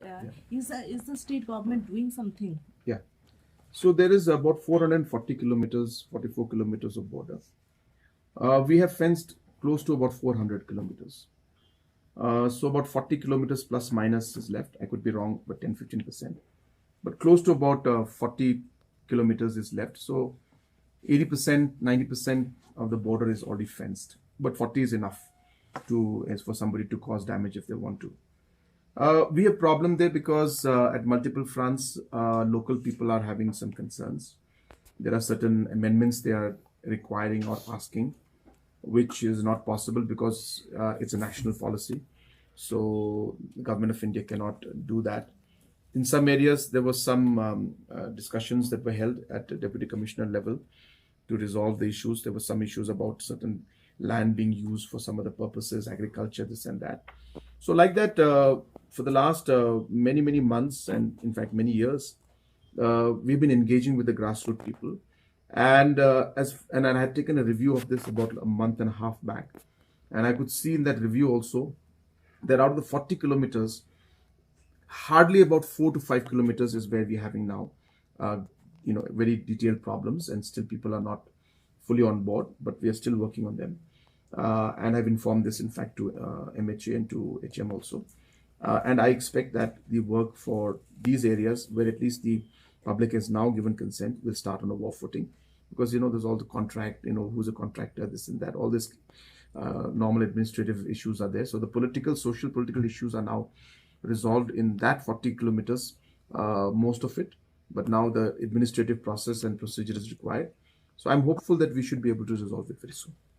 Yeah. Is the state government doing something? Yeah. So there is about 440 kilometers, 44 kilometers of border. We have fenced close to about 400 kilometers. So about 40 kilometers plus minus is left. I could be wrong, but 10-15%. But close to about 40 kilometers is left. So 80%, 90% of the border is already fenced. But 40 is enough to as for somebody to cause damage if they want to. We have problem there because at multiple fronts, local people are having some concerns. There are certain amendments they are requiring or asking, which is not possible because it's a national policy. So the government of India cannot do that. In some areas, there was some discussions that were held at the deputy commissioner level to resolve the issues. There were some issues about certain land being used for some other purposes, agriculture, this and that. So like that, for the last many months and in fact many years, we've been engaging with the grassroots people, and I had taken a review of this about a month and a half back, and I could see in that review also that out of the 40 kilometers, hardly about 4 to 5 kilometers is where we're having now, uh, very detailed problems, and still people are not fully on board, but we are still working on them. And I've informed this, in fact, to MHA and to HM also. And I expect that the work for these areas, where at least the public has now given consent, will start on a war footing. Because, there's all the contract, who's a contractor, this and that, all this normal administrative issues are there. So the social, political issues are now resolved in that 40 kilometers, most of it. But now the administrative process and procedure is required. So I'm hopeful that we should be able to resolve it very soon.